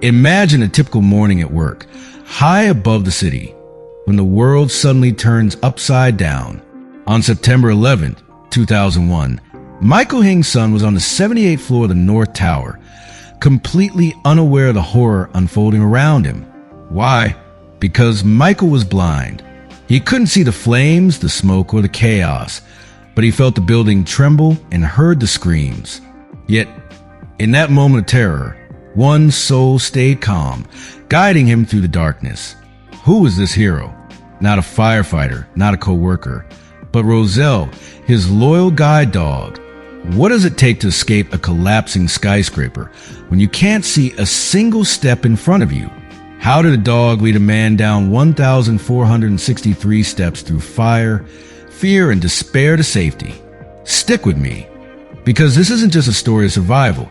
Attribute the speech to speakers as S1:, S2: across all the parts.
S1: Imagine a typical morning at work, high above the city, when the world suddenly turns upside down. On September 11th, 2001, Michael Hingson was on the 78th floor of the North Tower, completely unaware of the horror unfolding around him. Why? Because Michael was blind. He couldn't see the flames, the smoke, or the chaos, but he felt the building tremble and heard the screams. Yet, in that moment of terror, one soul stayed calm, guiding him through the darkness. Who was this hero? Not a firefighter, not a co-worker, but Roselle, his loyal guide dog. What does it take to escape a collapsing skyscraper when you can't see a single step in front of you? How did a dog lead a man down 1,463 steps through fire, fear, and despair to safety? Stick with me, because this isn't just a story of survival.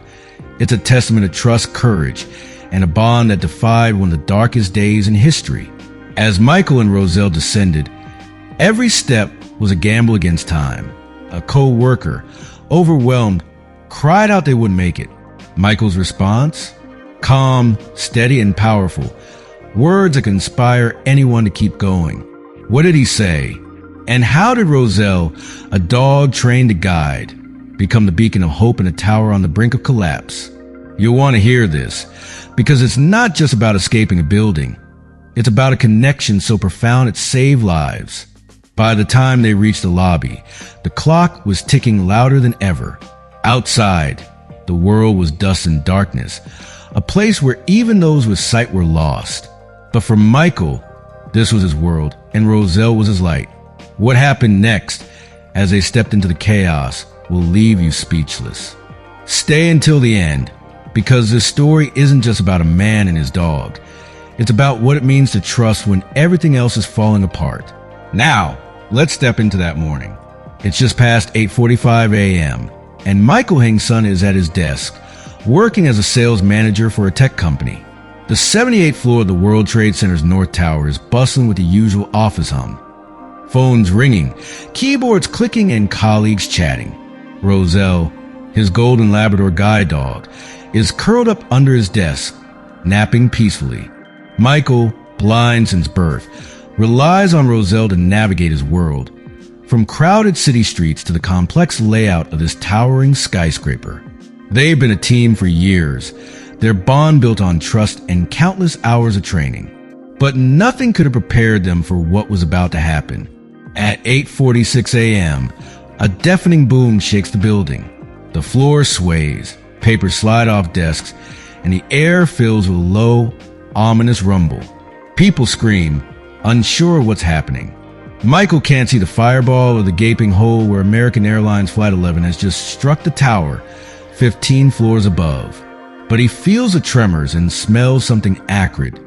S1: It's a testament of trust, courage, and a bond that defied one of the darkest days in history. As Michael and Roselle descended, every step was a gamble against time. A co-worker, overwhelmed, cried out they wouldn't make it. Michael's response? Calm, steady, and powerful. Words that can inspire anyone to keep going. What did he say? And how did Roselle, a dog trained to guide, become the beacon of hope in a tower on the brink of collapse? You'll want to hear this, because it's not just about escaping a building. It's about a connection so profound it saved lives. By the time they reached the lobby, the clock was ticking louder than ever. Outside, the world was dust and darkness, a place where even those with sight were lost. But for Michael, this was his world, and Roselle was his light. What happened next, as they stepped into the chaos, will leave you speechless. Stay until the end, because this story isn't just about a man and his dog. It's about what it means to trust when everything else is falling apart. Now, let's step into that morning. It's just past 8:45 a.m., and Michael Hingson is at his desk, working as a sales manager for a tech company. The 78th floor of the World Trade Center's North Tower is bustling with the usual office hum. Phones ringing, keyboards clicking, and colleagues chatting. Roselle, his golden Labrador guide dog, is curled up under his desk, napping peacefully. Michael, blind since birth, relies on Roselle to navigate his world, from crowded city streets to the complex layout of this towering skyscraper. They've been a team for years, their bond built on trust and countless hours of training. But nothing could have prepared them for what was about to happen. At 8:46 a.m., a deafening boom shakes the building. The floor sways, papers slide off desks, and the air fills with a low, ominous rumble. People scream, unsure of what's happening. Michael can't see the fireball or the gaping hole where American Airlines Flight 11 has just struck the tower 15 floors above. But he feels the tremors and smells something acrid.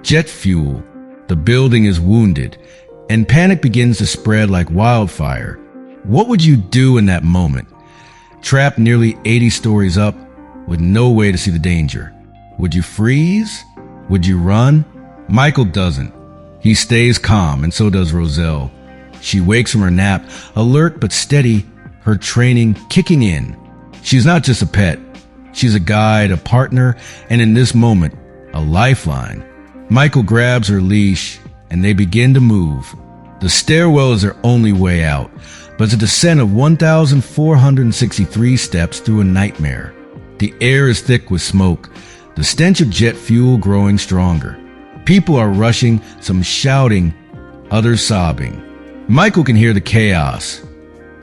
S1: Jet fuel. The building is wounded, and panic begins to spread like wildfire. What would you do in that moment? Trapped nearly 80 stories up, with no way to see the danger. Would you freeze? Would you run? Michael doesn't. He stays calm, and so does Roselle. She wakes from her nap, alert but steady, her training kicking in. She's not just a pet. She's a guide, a partner, and in this moment, a lifeline. Michael grabs her leash, and they begin to move. The stairwell is their only way out, but it's a descent of 1,463 steps through a nightmare. The air is thick with smoke, the stench of jet fuel growing stronger. People are rushing, some shouting, others sobbing. Michael can hear the chaos.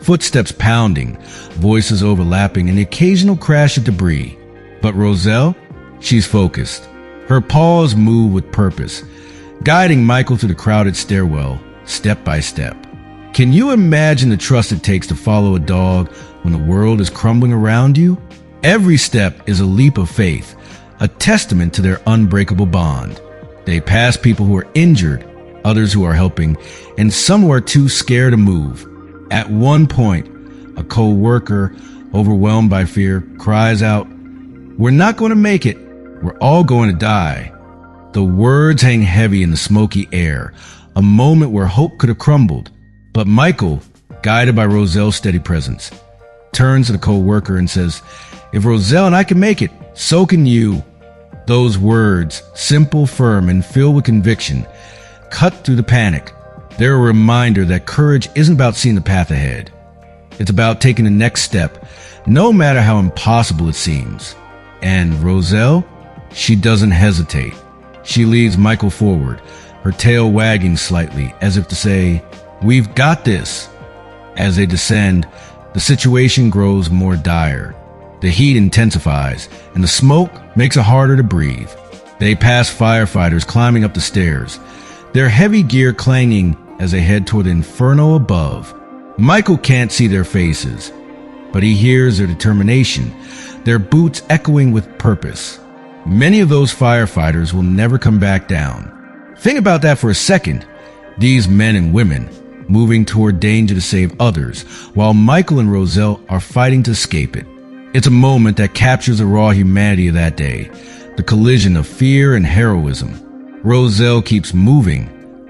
S1: Footsteps pounding, voices overlapping, and the occasional crash of debris. But Roselle? She's focused. Her paws move with purpose, guiding Michael through the crowded stairwell, step by step. Can you imagine the trust it takes to follow a dog when the world is crumbling around you? Every step is a leap of faith, a testament to their unbreakable bond. They pass people who are injured, others who are helping, and some who are too scared to move. At one point, a co-worker, overwhelmed by fear, cries out, "We're not going to make it. We're all going to die." The words hang heavy in the smoky air, a moment where hope could have crumbled. But Michael, guided by Roselle's steady presence, turns to the co-worker and says, "If Roselle and I can make it, so can you." Those words, simple, firm, and filled with conviction, cut through the panic. They're a reminder that courage isn't about seeing the path ahead. It's about taking the next step, no matter how impossible it seems. And Roselle, she doesn't hesitate. She leads Michael forward, her tail wagging slightly, as if to say, "We've got this." As they descend, the situation grows more dire. The heat intensifies, and the smoke makes it harder to breathe. They pass firefighters climbing up the stairs, their heavy gear clanging as they head toward the inferno above. Michael can't see their faces, but he hears their determination, their boots echoing with purpose. Many of those firefighters will never come back down. Think about that for a second. These men and women moving toward danger to save others, while Michael and Roselle are fighting to escape it. It's a moment that captures the raw humanity of that day, the collision of fear and heroism. Roselle keeps moving,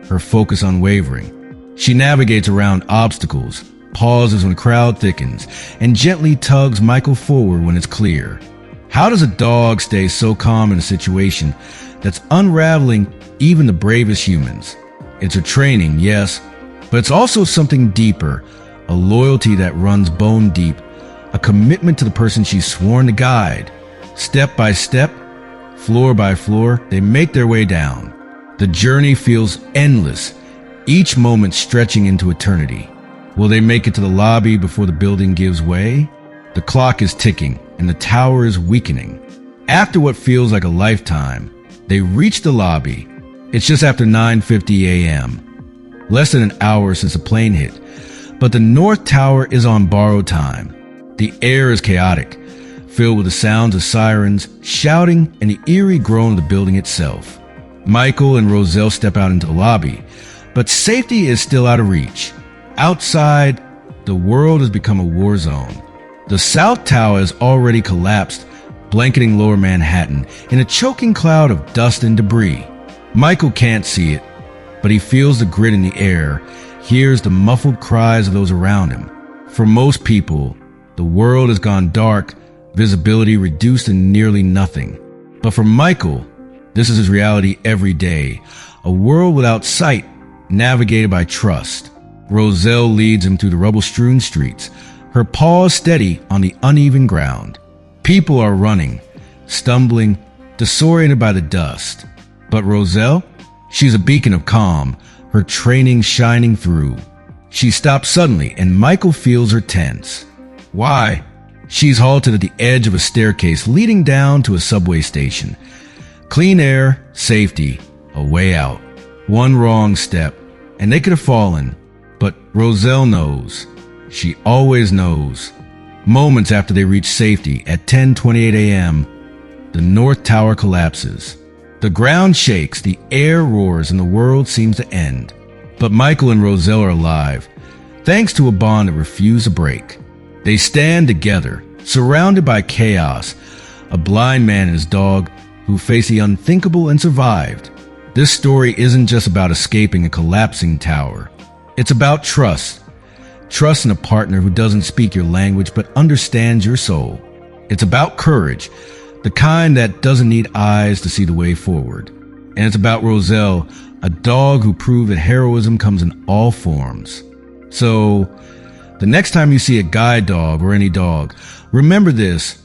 S1: her focus unwavering. She navigates around obstacles, pauses when the crowd thickens, and gently tugs Michael forward when it's clear. How does a dog stay so calm in a situation that's unraveling even the bravest humans? It's a training, yes, but it's also something deeper, a loyalty that runs bone deep, a commitment to the person she's sworn to guide. Step by step, floor by floor, they make their way down. The journey feels endless, each moment stretching into eternity. Will they make it to the lobby before the building gives way? The clock is ticking, and the tower is weakening. After what feels like a lifetime, they reach the lobby. It's just after 9:50 a.m. Less than an hour since the plane hit, but the North Tower is on borrowed time. The air is chaotic, filled with the sounds of sirens, shouting, and the eerie groan of the building itself. Michael and Roselle step out into the lobby, but safety is still out of reach. Outside, the world has become a war zone. The South Tower has already collapsed, blanketing lower Manhattan in a choking cloud of dust and debris. Michael can't see it, but he feels the grit in the air, hears the muffled cries of those around him. For most people, the world has gone dark, visibility reduced to nearly nothing. But for Michael, this is his reality every day, a world without sight, navigated by trust. Roselle leads him through the rubble-strewn streets, her paws steady on the uneven ground. People are running, stumbling, disoriented by the dust. But Roselle, she's a beacon of calm, her training shining through. She stops suddenly, and Michael feels her tense. Why? She's halted at the edge of a staircase leading down to a subway station. Clean air, safety, a way out. One wrong step, and they could have fallen. But Roselle knows. She always knows. Moments after they reach safety at 10:28 a.m., the North Tower collapses. The ground shakes, the air roars, and the world seems to end. But Michael and Roselle are alive, thanks to a bond that refused to break. They stand together, surrounded by chaos, a blind man and his dog who face the unthinkable and survived. This story isn't just about escaping a collapsing tower. It's about trust. Trust in a partner who doesn't speak your language but understands your soul. It's about courage, the kind that doesn't need eyes to see the way forward. And it's about Roselle, a dog who proved that heroism comes in all forms. So, the next time you see a guide dog or any dog, remember this: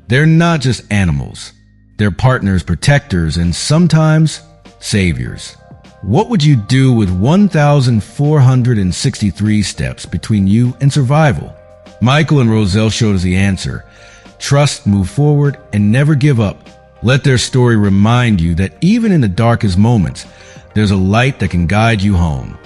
S1: they're not just animals. They're partners, protectors, and sometimes saviors. What would you do with 1,463 steps between you and survival? Michael and Roselle showed us the answer. Trust, move forward, and never give up. Let their story remind you that even in the darkest moments, there's a light that can guide you home.